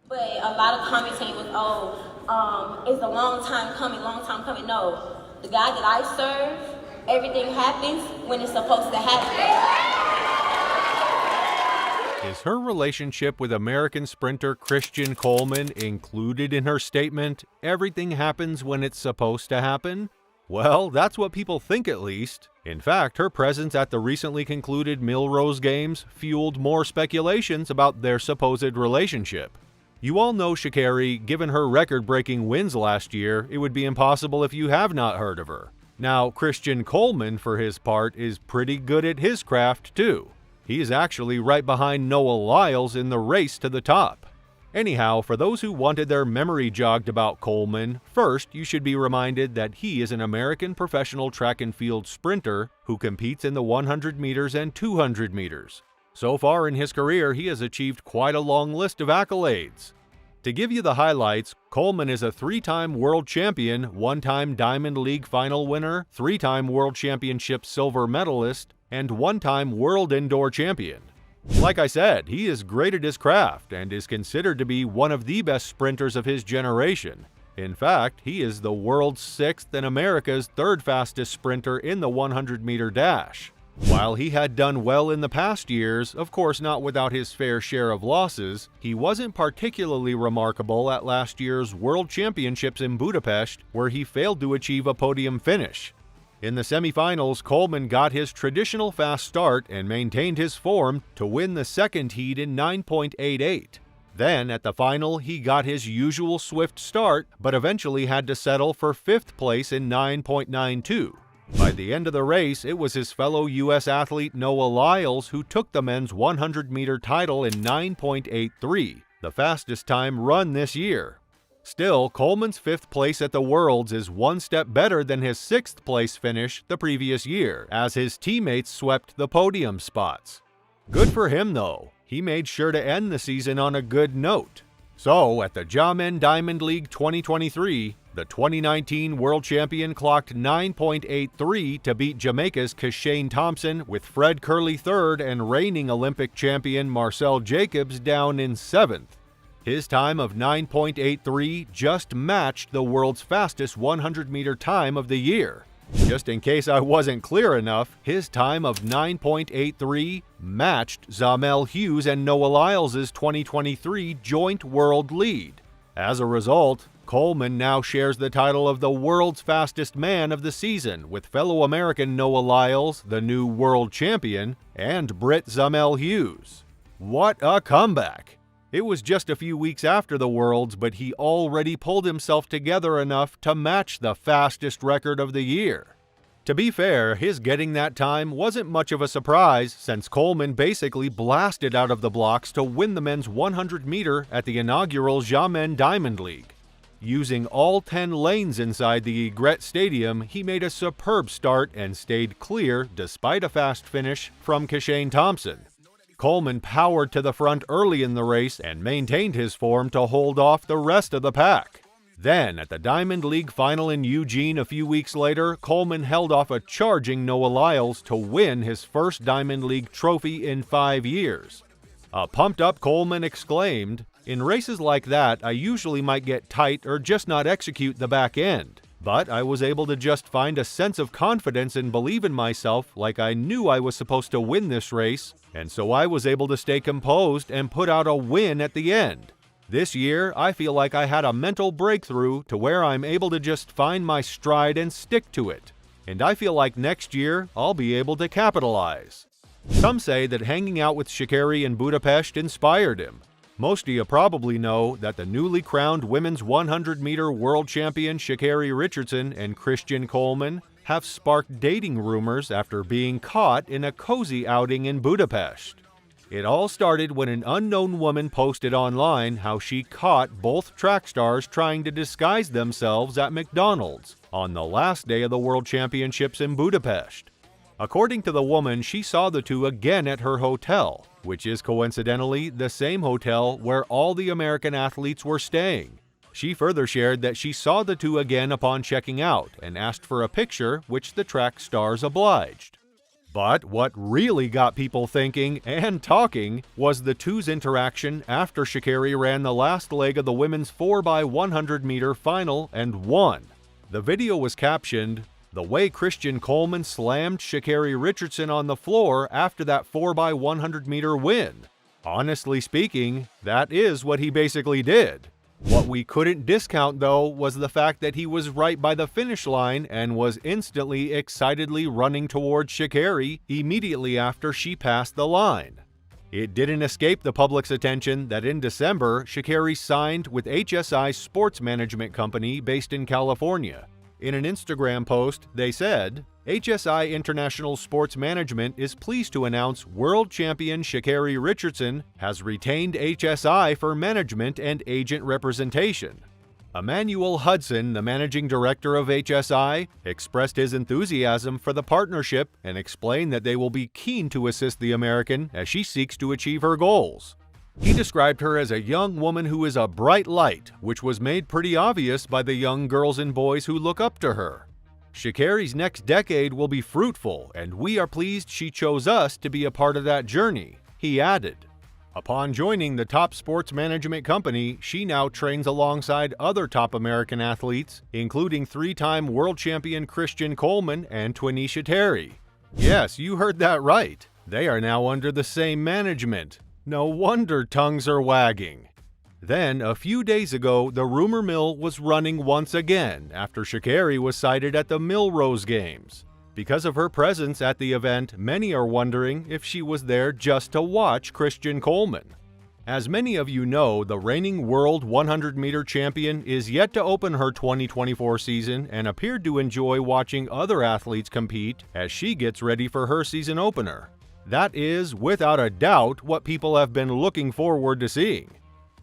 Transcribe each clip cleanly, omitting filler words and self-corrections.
But a lot of commenting was, it's a long time coming, long time coming. No, the God that I serve, everything happens when it's supposed to happen. Is her relationship with American sprinter Christian Coleman included in her statement, "Everything happens when it's supposed to happen"? Well, that's what people think at least. In fact, her presence at the recently concluded Millrose Games fueled more speculations about their supposed relationship. You all know Sha'Carri. Given her record-breaking wins last year, it would be impossible if you have not heard of her. Now, Christian Coleman, for his part, is pretty good at his craft too. He is actually right behind Noah Lyles in the race to the top. Anyhow, for those who wanted their memory jogged about Coleman, first you should be reminded that he is an American professional track and field sprinter who competes in the 100 meters and 200 meters. So far in his career, he has achieved quite a long list of accolades. To give you the highlights, Coleman is a 3-time world champion, 1-time Diamond League final winner, 3-time World Championship silver medalist, and 1-time world indoor champion. Like I said, he is great at his craft and is considered to be one of the best sprinters of his generation. In fact, he is the world's 6th and America's 3rd fastest sprinter in the 100-meter dash. While he had done well in the past years, of course not without his fair share of losses, he wasn't particularly remarkable at last year's World Championships in Budapest, where he failed to achieve a podium finish. In the semifinals, Coleman got his traditional fast start and maintained his form to win the second heat in 9.88. Then, at the final, he got his usual swift start, but eventually had to settle for 5th place in 9.92. By the end of the race, it was his fellow U.S. athlete Noah Lyles who took the men's 100-meter title in 9.83, the fastest time run this year. Still, Coleman's 5th place at the Worlds is one step better than his 6th place finish the previous year, as his teammates swept the podium spots. Good for him though, he made sure to end the season on a good note. So, at the Jamin Diamond League 2023, the 2019 world champion clocked 9.83 to beat Jamaica's Kashane Thompson, with Fred Kerley 3rd and reigning Olympic champion Marcel Jacobs down in 7th. His time of 9.83 just matched the world's fastest 100-meter time of the year. Just in case I wasn't clear enough, his time of 9.83 matched Zamel Hughes and Noah Lyles' 2023 joint world lead. As a result, Coleman now shares the title of the world's fastest man of the season with fellow American Noah Lyles, the new world champion, and Brit Zamel Hughes. What a comeback! It was just a few weeks after the Worlds, but he already pulled himself together enough to match the fastest record of the year. To be fair, his getting that time wasn't much of a surprise, since Coleman basically blasted out of the blocks to win the men's 100-meter at the inaugural Jamin Diamond League. Using all 10 lanes inside the Egret Stadium, he made a superb start and stayed clear, despite a fast finish, from Kashane Thompson. Coleman powered to the front early in the race and maintained his form to hold off the rest of the pack. Then, at the Diamond League final in Eugene a few weeks later, Coleman held off a charging Noah Lyles to win his first Diamond League trophy in 5 years. A pumped-up Coleman exclaimed, "In races like that, I usually might get tight or just not execute the back end. But I was able to just find a sense of confidence and believe in myself like I knew I was supposed to win this race, and so I was able to stay composed and put out a win at the end. This year, I feel like I had a mental breakthrough to where I'm able to just find my stride and stick to it. And I feel like next year, I'll be able to capitalize." Some say that hanging out with Sha'Carri in Budapest inspired him. Most of you probably know that the newly crowned women's 100-meter world champion Sha'Carri Richardson and Christian Coleman have sparked dating rumors after being caught in a cozy outing in Budapest. It all started when an unknown woman posted online how she caught both track stars trying to disguise themselves at McDonald's on the last day of the World Championships in Budapest. According to the woman, she saw the two again at her hotel, which is coincidentally the same hotel where all the American athletes were staying. She further shared that she saw the two again upon checking out and asked for a picture, which the track stars obliged. But what really got people thinking and talking was the two's interaction after Sha'Carri ran the last leg of the women's 4x100 meter final and won. The video was captioned, "The way Christian Coleman slammed Sha'Carri Richardson on the floor after that 4x100 meter win." Honestly speaking, that is what he basically did. What we couldn't discount, though, was the fact that he was right by the finish line and was instantly excitedly running towards Sha'Carri immediately after she passed the line. It didn't escape the public's attention that in December, Sha'Carri signed with HSI Sports Management Company based in California. In an Instagram post, they said, "HSI International Sports Management is pleased to announce world champion Sha'Carri Richardson has retained HSI for management and agent representation." Emmanuel Hudson, the managing director of HSI, expressed his enthusiasm for the partnership and explained that they will be keen to assist the American as she seeks to achieve her goals. He described her as a young woman who is a bright light, which was made pretty obvious by the young girls and boys who look up to her. Sha'Carri's next decade will be fruitful, and we are pleased she chose us to be a part of that journey, he added. Upon joining the top sports management company, she now trains alongside other top American athletes, including three-time world champion Christian Coleman and Twanisha Terry. Yes, you heard that right. They are now under the same management. No wonder tongues are wagging. Then, a few days ago, the rumor mill was running once again after Sha'Carri was sighted at the Millrose Games. Because of her presence at the event, many are wondering if she was there just to watch Christian Coleman. As many of you know, the reigning world 100-meter champion is yet to open her 2024 season and appeared to enjoy watching other athletes compete as she gets ready for her season opener. That is, without a doubt, what people have been looking forward to seeing.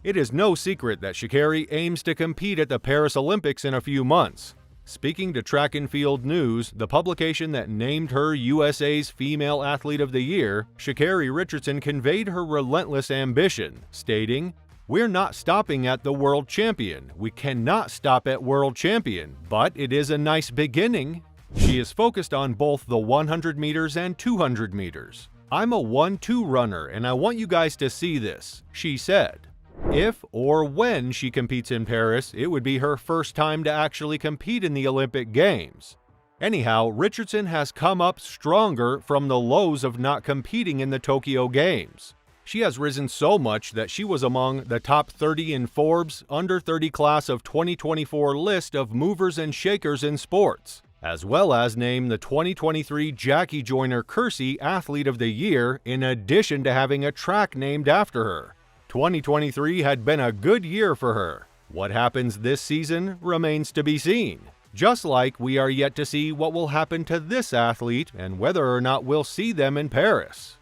It is no secret that Sha'Carri aims to compete at the Paris Olympics in a few months. Speaking to Track and Field News, the publication that named her USA's Female Athlete of the Year, Sha'Carri Richardson conveyed her relentless ambition, stating, "We're not stopping at the world champion. We cannot stop at world champion, but it is a nice beginning." She is focused on both the 100 meters and 200 meters. "I'm a 1-2 runner and I want you guys to see this," she said. If or when she competes in Paris, it would be her first time to actually compete in the Olympic Games. Anyhow, Richardson has come up stronger from the lows of not competing in the Tokyo Games. She has risen so much that she was among the top 30 in Forbes' Under 30 class of 2024 list of movers and shakers in sports, as well as named the 2023 Jackie Joyner-Kersee Athlete of the Year, in addition to having a track named after her. 2023 had been a good year for her. What happens this season remains to be seen. Just like we are yet to see what will happen to this athlete and whether or not we'll see them in Paris.